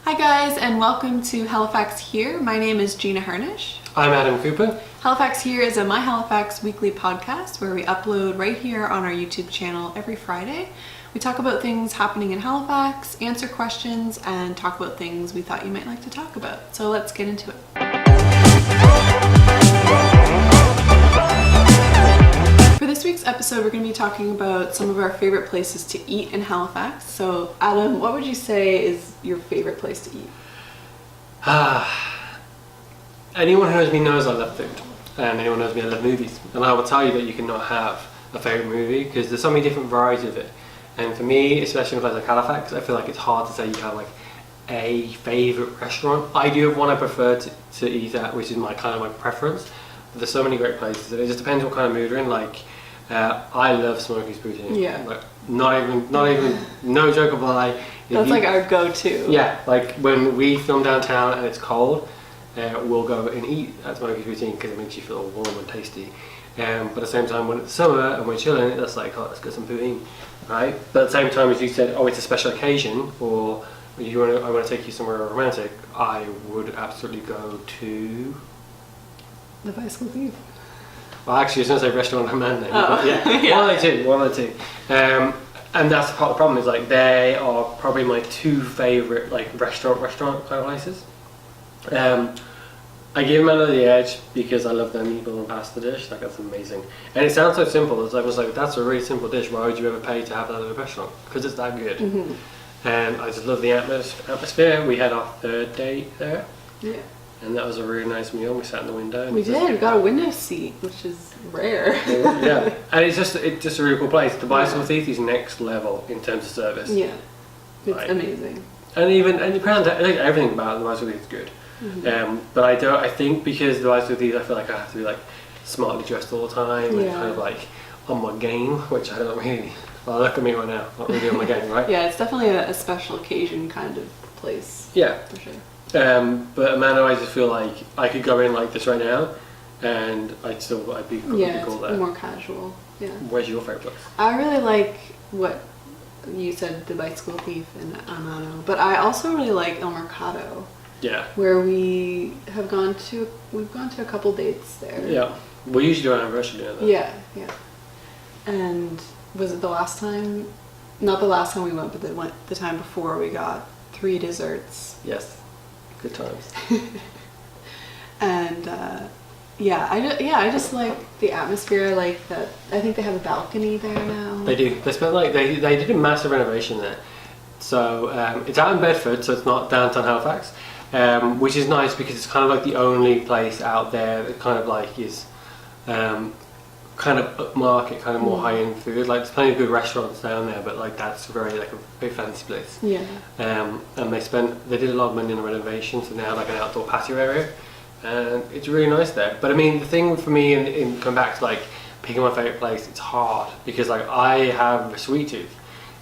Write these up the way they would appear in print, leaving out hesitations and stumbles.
Hi guys, and welcome to Halifax Here. My name is Gina Harnish. I'm Adam Cooper. Halifax Here is a My Halifax weekly podcast where we upload right here on our YouTube channel every Friday. We talk about things happening in Halifax, answer questions, and talk about things we thought you might like to talk about. So let's get into it. For this week's episode, we're going to be talking about some of our favorite places to eat in Halifax. So, Adam, what would you say is your favorite place to eat? Anyone who knows me knows I love food, and anyone who knows me I love movies. And I will tell you that you cannot have a favourite movie because there's so many different varieties of it. And for me, especially in a place like Halifax, I feel like it's hard to say you have like a favourite restaurant. I do have one I prefer to eat at, which is my preference. But there's so many great places, and it just depends what kind of mood you're in. Like, I love Smokey's Poutine. Yeah. Like, not even, no joke of a lie. That's like our go-to. Yeah, like when we film downtown and it's cold, we'll go and eat at Smokey's Poutine because it makes you feel warm and tasty. But at the same time, when it's summer and we're chilling, that's like, oh, let's get some poutine, right? But at the same time, as you said, oh, it's a special occasion, or I want to take you somewhere romantic, I would absolutely go to The Bicycle Thief. Well, actually, I was going to say restaurant and man name. Oh. Yeah, Yeah. One of the two. And that's part of the problem is like they are probably my two favourite like restaurant kind of places. I give them another the edge because I love their meatball and pasta dish. Like that's amazing. And it sounds so simple. It's like, I was like, that's a really simple dish. Why would you ever pay to have that at a restaurant? Because it's that good. Mm-hmm. And I just love the atmosphere. We had our third date there. Yeah. And that was a really nice meal. We sat in the window. We did. We got a window seat, which is rare. Yeah, and it's just a really cool place. The Bicycle Thief is next level in terms of service. Yeah, it's Like, amazing. And the presentation, everything about the Bicycle Thief is good. Mm-hmm. But I think because the Bicycle Thief, I feel like I have to be like smartly dressed all the time and kind of like on my game, which I don't really. Well, look at me right now, not really on my game, right? Yeah, it's definitely a special occasion kind of place. Yeah, for sure. But Amanda, I just feel like I could go in like this right now, and I'd be cool there. It's more casual. Yeah. Where's your favourite place? I really like what you said, the Bicycle Thief in Amano, but I also really like El Mercado. Yeah. Where we've gone to a couple dates there. Yeah. We usually do an anniversary dinner there. Yeah. And was it the last time? Not the last time we went, but the time before we got 3 desserts. Yes. Good times. And I just like the atmosphere. I like that. I think they have a balcony there now. They do. They spent they did a massive renovation there. So it's out in Bedford, so it's not downtown Halifax, which is nice because it's kind of like the only place out there that kind of like is kind of upmarket, kind of more high-end food. Like there's plenty of good restaurants down there, but like that's very fancy place. Yeah. And they did a lot of money on the renovation, so they have like an outdoor patio area, and it's really nice there. But I mean, the thing for me in coming back to like picking my favourite place, it's hard because like I have a sweet tooth,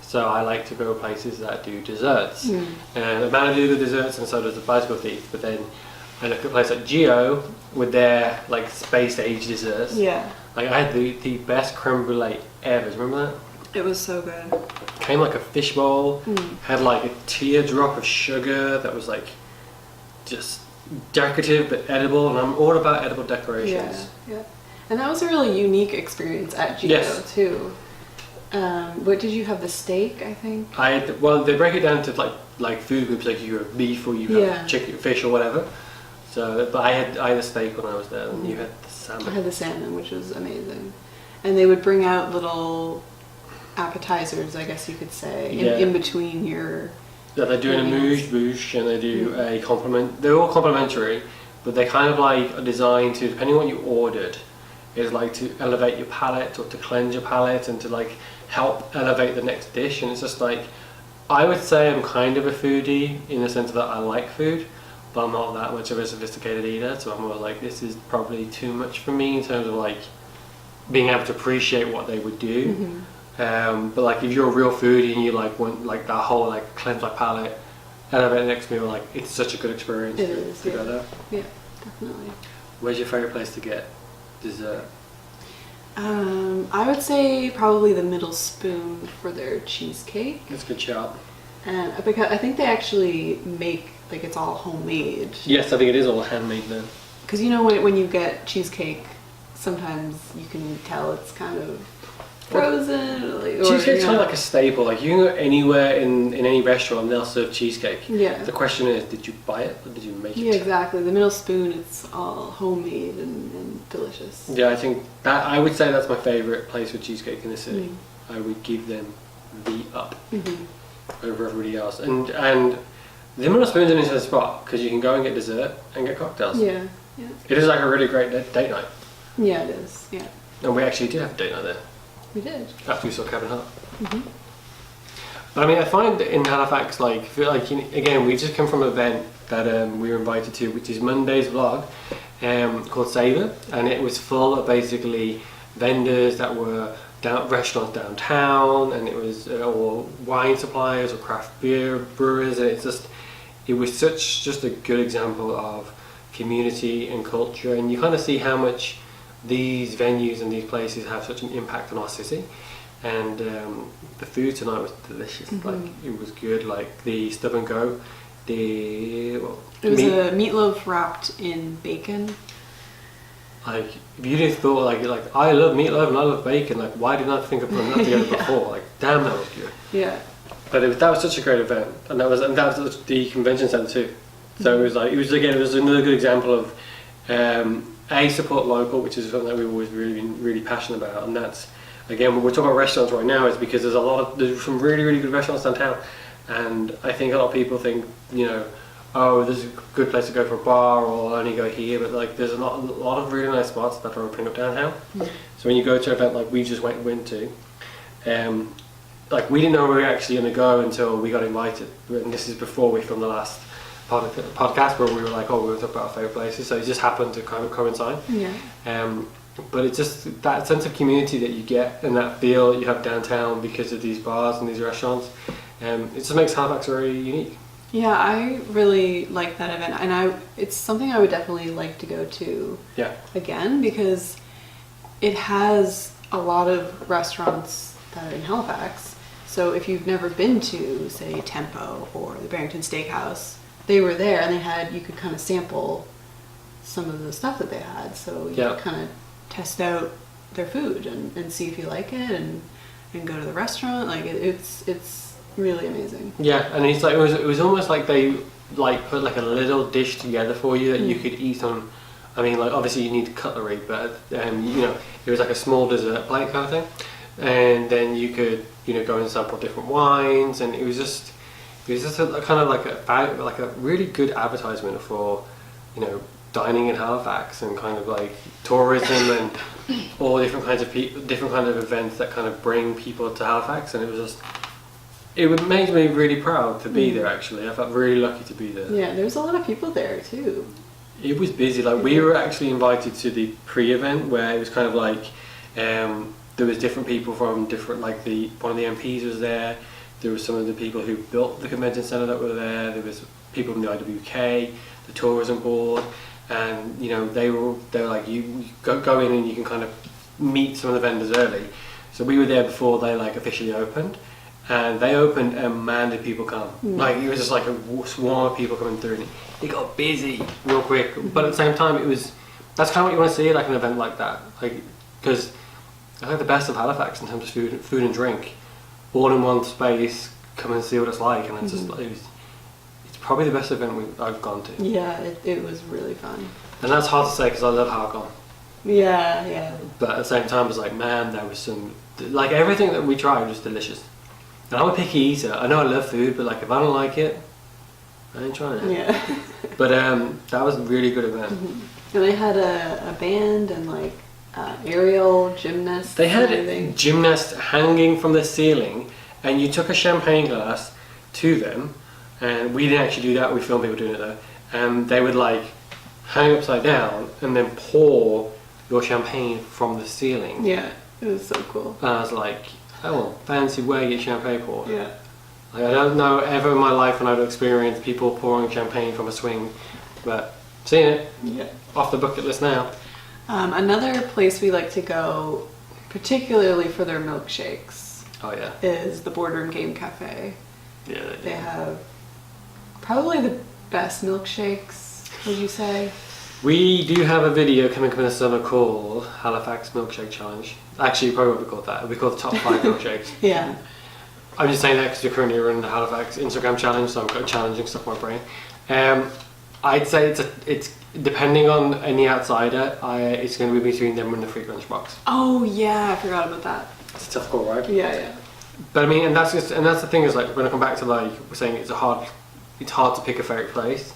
so I like to go to places that do desserts. And Amanda do the desserts, and so does the Bicycle Thief. But then I look at a place like Geo with their like space age desserts. Yeah. Like I had the best creme brulee ever. Remember that? It was so good. Came like a fishbowl, had like a teardrop of sugar that was like just decorative but edible, and I'm all about edible decorations. Yeah. And that was a really unique experience at Geo too. What did you have? The steak, I think. They break it down to like food groups, like you have beef or you have chicken, fish or whatever. So, but I had the steak when I was there, and you had the salmon. I had the salmon, which was amazing. And they would bring out little appetizers, I guess you could say, in between your. Yeah, they're doing a mouche, and they do a compliment. They're all complimentary, but they kind of like are designed to, depending on what you ordered, is like to elevate your palate or to cleanse your palate and to like help elevate the next dish. And it's just like, I would say I'm kind of a foodie in the sense that I like food, but I'm not that much of a sophisticated eater, so I'm more like, this is probably too much for me in terms of like being able to appreciate what they would do. But like if you're a real foodie and you like want like that whole like cleanse my palate, elevate the next meal, like it's such a good experience to go there. Yeah, definitely. Where's your favourite place to get dessert? I would say probably the Middle Spoon for their cheesecake. That's a good shout. And because I think they actually make, like, it's all homemade. Yes, I think it is all handmade then. Because you know when you get cheesecake, sometimes you can tell it's kind of frozen. Or, Cheesecake's kind of like a staple. Like you can go anywhere in any restaurant and they'll serve cheesecake. Yeah. The question is, did you buy it or did you make it? Yeah, exactly. The middle spoon, it's all homemade and delicious. Yeah, I think that I would say that's my favourite place for cheesecake in the city. I would give them the up over everybody else. And the middle spoon's an interesting spot because you can go and get dessert and get cocktails. Yeah, yeah. It is like a really great date night. Yeah, it is. Yeah. And we actually did have a date night there. We did. After we saw Kevin Hart. But I mean, I find that in Halifax, like, feel like again, we just come from an event that we were invited to, which is Monday's vlog, called Savour, and it was full of basically vendors that were restaurants downtown, and it was or wine suppliers or craft beer brewers, and it was just a good example of community and culture, and you kind of see how much these venues and these places have such an impact on our city. And the food tonight was delicious. Like it was good. Like the stub and go, it was a meatloaf wrapped in bacon. Like if you didn't thought like I love meatloaf and I love bacon. Like why didn't I think of putting that together before? Like damn, that was good. Yeah. But that was such a great event, and that was the convention centre too. So it was another good example of support local, which is something that we've always really passionate about, and that's again when we're talking about restaurants right now is because there's some really good restaurants downtown, and I think a lot of people think oh, this is a good place to go for a bar or I'll only go here, but like there's a lot of really nice spots that are opening up downtown. So when you go to an event like we just went to, like we didn't know we were actually going to go until we got invited, and this is before we filmed the last podcast where we were like, oh, we were talking about our favourite places, so it just happened to kind of coincide. But it's just that sense of community that you get and that feel that you have downtown because of these bars and these restaurants, it just makes Halifax very unique. Yeah, I really like that event, and it's something I would definitely like to go to again, because it has a lot of restaurants that are in Halifax. So if you've never been to, say, Tempo or the Barrington Steakhouse, they were there and you could kind of sample some of the stuff that they had, so you could kind of test out their food and see if you like it and go to the restaurant. Like it's really amazing. Yeah, and it's like it was almost like they like put like a little dish together for you that you could eat on. I mean, like obviously you need cutlery, but it was like a small dessert plate kind of thing, and then you could go and sample different wines, and it was just a kind of like a really good advertisement for dining in Halifax and kind of like tourism and all different kinds of events that kind of bring people to Halifax, and it made me really proud to be there. Actually, I felt really lucky to be there. Yeah, there was a lot of people there too. It was busy. Like we were actually invited to the pre-event where it was kind of like there was different people from different, like one of the MPs was there. There was some of the people who built the convention centre that were there. There was people from the IWK, the tourism board, and they were like you go in and you can kind of meet some of the vendors early. So we were there before they like officially opened, and they opened and man did people come. Like it was just like a swarm of people coming through, and it got busy real quick. But at the same time, that's kind of what you want to see, like an event like that, like because I think the best of Halifax in terms of food and drink, all in one space. Come and see what it's like, and it's just it's probably the best event I've gone to. Yeah, it was really fun. And that's hard to say because I love Harcon. Yeah. But at the same time, it's like, man, there was some like everything that we tried was delicious. And I'm a picky eater. I know I love food, but like if I don't like it, I ain't trying it. Yeah. But that was a really good event. And they had a band and like aerial gymnasts. They had gymnasts hanging from the ceiling, and you took a champagne glass to them, and we didn't actually do that. We filmed people doing it though, and they would like hang upside down and then pour your champagne from the ceiling. Yeah, it was so cool. And I was like, oh, fancy way you get champagne poured. Yeah. Like, I don't know ever in my life when I've experienced people pouring champagne from a swing, but seen it. Yeah. Off the bucket list now. Another place we like to go, particularly for their milkshakes, Oh yeah, is the Boardroom Game Cafe. Yeah, They have probably the best milkshakes, would you say? We do have a video coming up in the summer called Halifax Milkshake Challenge. Actually, you probably won't be called that. It'll be called the top 5 milkshakes. Yeah. I'm just saying that because you're currently running the Halifax Instagram challenge, so I've got challenging stuff in my brain. I'd say it's depending on any outsider, it's going to be between them and the free lunchbox. Oh yeah, I forgot about that. It's a tough call, right? Yeah. But I mean, and that's the thing is, like, when I come back to, like, we're saying it's hard to pick a favourite place,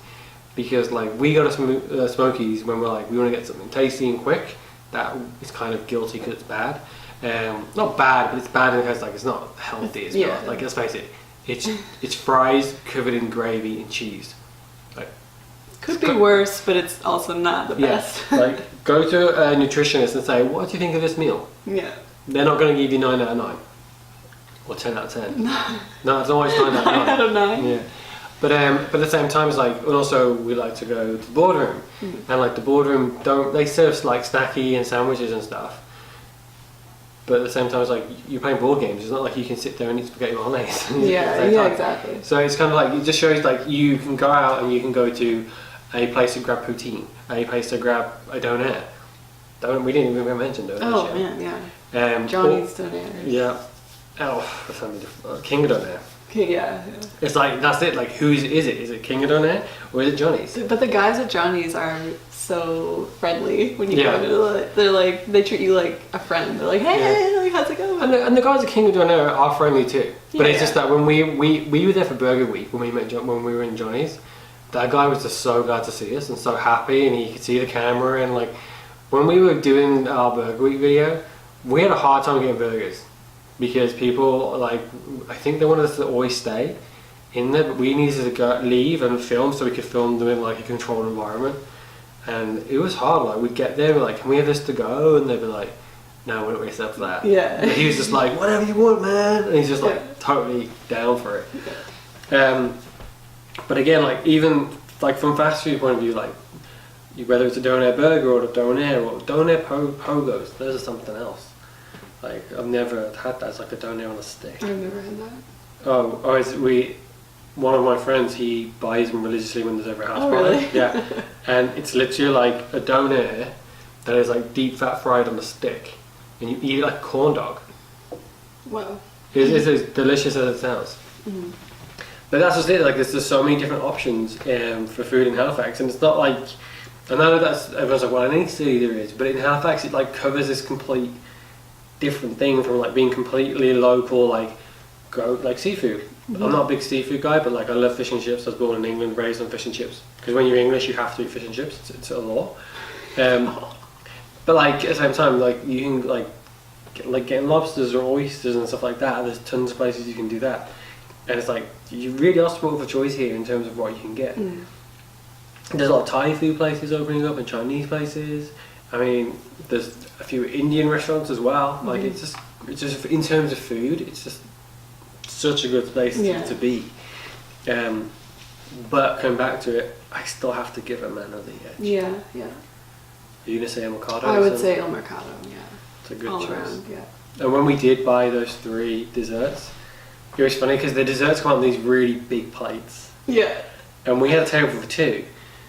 because, like, we go to Smokies when we're like, we want to get something tasty and quick. That is kind of guilty because it's bad. Not bad, but it's bad because, like, it's not healthy. It's not, like, let's face it, it's fries covered in gravy and cheese. Like, could be worse, but it's also not the best. Like, go to a nutritionist and say, what do you think of this meal? Yeah. They're not going to give you 9 out of 9 or 10 out of 10. No, it's always 9 out of 9. 9 out of 9. Yeah. But at the same time, it's like, and also we like to go to the boardroom, and, like, the boardroom they serve, like, snacky and sandwiches and stuff. But at the same time, it's like, you're playing board games. It's not like you can sit there and eat spaghetti bolognese. Yeah, exactly. So it's kind of like, it just shows, like, you can go out and you can go to a place to grab poutine, a place to grab a donair. We didn't even mention donair. Oh man, yeah. Johnny's donair. Yeah. Oh, that's something different. King of donair. Yeah. It's like, that's it. Like, who is it? Is it King of donair or is it Johnny's? But the guys at Johnny's are so friendly when you go to it. They're like, they treat you like a friend. They're like, hey, like, how's it going? And the guys at King of Donair are friendly too. But it's just that when we were there for Burger Week, when we were in Johnny's, that guy was just so glad to see us and so happy, and he could see the camera, and, like, when we were doing our Burger Week video, we had a hard time getting burgers because people, like, I think they wanted us to always stay in there, but we needed to leave and film so we could film them in, like, a controlled environment. And it was hard. Like, we'd get there and we're like, can we have this to go? And they'd be like, no, we don't really accept that. Yeah. And he was just like, whatever you want, man. And he's just, like, totally down for it. Yeah. But again, like, even, like, from fast food point of view, like, whether it's a donair burger or a donair or donair pogos, those are something else. Like, I've never had that. It's like a donair on a stick. I've never had that. One of my friends, he buys them religiously when there's ever a house party. Really? Yeah. And it's literally like a donair that is, like, deep fat fried on a stick, and you eat it like a corn dog. Wow. It's as delicious as it sounds. Mm-hmm. But that's just it. Like, there's so many different options for food in Halifax, and it's not like, I know that's, everyone's like, well, in any city there is, but in Halifax it, like, covers this complete different thing from, like, being completely local, like seafood. Mm-hmm. I'm not a big seafood guy, but, like, I love fish and chips. I was born in England, raised on fish and chips. Because when you're English, you have to eat fish and chips. It's a law. But, like, at the same time, like, you can, like getting lobsters or oysters and stuff like that. There's tons of places you can do that. And it's like, you really are spoiled for choice here in terms of what you can get. Mm. There's a lot of Thai food places opening up and Chinese places. I mean, there's a few Indian restaurants as well. Like, it's just in terms of food, it's just such a good place to be. But coming back to it, I still have to give a Manor the edge. Yeah. Are you gonna say El Mercado? I would say El Mercado. Yeah. It's a good all choice. Around, yeah. And when we did buy those 3 desserts, it was funny because the desserts come on these really big plates. Yeah. And we had a table for 2.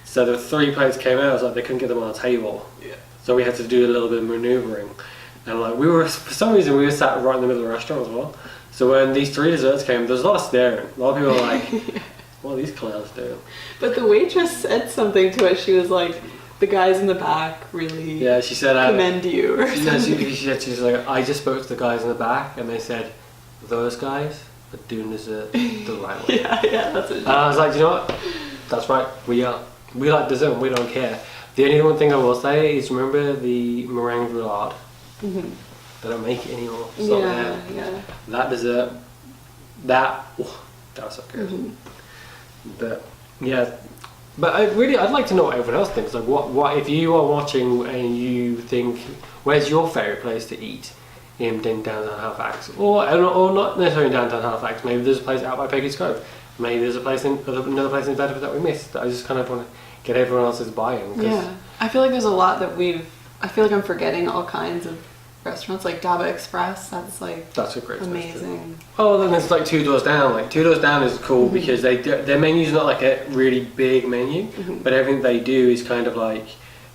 So the 3 plates came out, it was like they couldn't get them on a table. Yeah. So we had to do a little bit of manoeuvring. And, like, for some reason we were sat right in the middle of the restaurant as well. So when these 3 desserts came, there was a lot of staring. A lot of people were like, what are these clowns doing? But the waitress said something to us. She was like, the guys in the back really she said, commend you. Or she's like, I just spoke to the guys in the back and they said, those guys are doing dessert the right way. yeah, that's it. And I was like, you know what? That's right, we are. We like dessert and we don't care. The only one thing I will say is, remember the meringue roulade? Mm-hmm. They don't make it anymore. It's not there. Yeah. That dessert, that was so good. Mm-hmm. But yeah, but I'd like to know what everyone else thinks. Like, what if you are watching and you think, where's your favourite place to eat in downtown Halifax, or not necessarily downtown Halifax? Maybe there's a place out by Peggy's Cove. Maybe there's another place in Bedford that we missed. I just kind of want to get everyone else's buy-in. Yeah, I feel like there's a lot that I feel like I'm forgetting all kinds of restaurants like Daba Express. That's a great amazing. Oh, then there's like Two Doors Down. Like Two Doors Down is cool because their menu's not like a really big menu, but everything they do is kind of like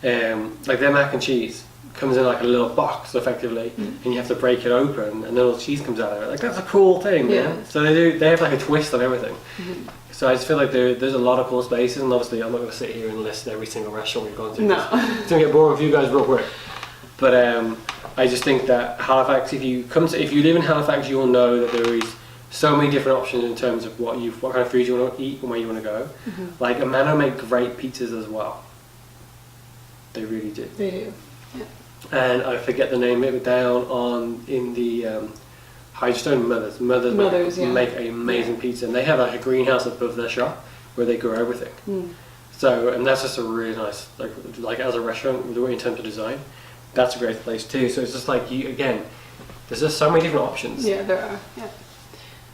their mac and cheese comes in like a little box effectively, and you have to break it open, and little cheese comes out of it. Like that's a cool thing, man. So they have like a twist on everything. So I just feel like there's a lot of cool spaces, and obviously I'm not going to sit here and list every single restaurant we've gone to. No. It's going to get boring for you guys real quick. But I just think that Halifax, if you live in Halifax, you will know that there is so many different options in terms of what kind of food you want to eat and where you want to go. Like Amano make great pizzas as well. They really do. They do. Yeah. And I forget the name of it down in the Hydrostone Mothers make an amazing pizza, and they have like a greenhouse above their shop where they grow everything. So, and that's just a really nice, like as a restaurant in terms of design, that's a great place too. So it's just like there's just so many different options. Yeah, there are. Yeah.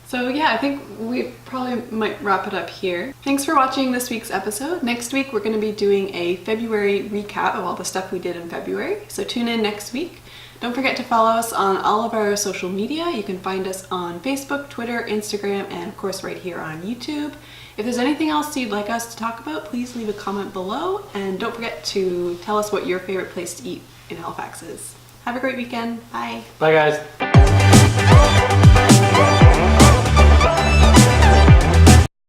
So yeah, I think we probably might wrap it up here. Thanks for watching this week's episode. Next week we're going to be doing a February recap of all the stuff we did in February. So tune in next week. Don't forget to follow us on all of our social media. You can find us on Facebook, Twitter, Instagram, and of course right here on YouTube. If there's anything else you'd like us to talk about, please leave a comment below. And don't forget to tell us what your favorite place to eat in Halifax is. Have a great weekend. Bye. Bye guys.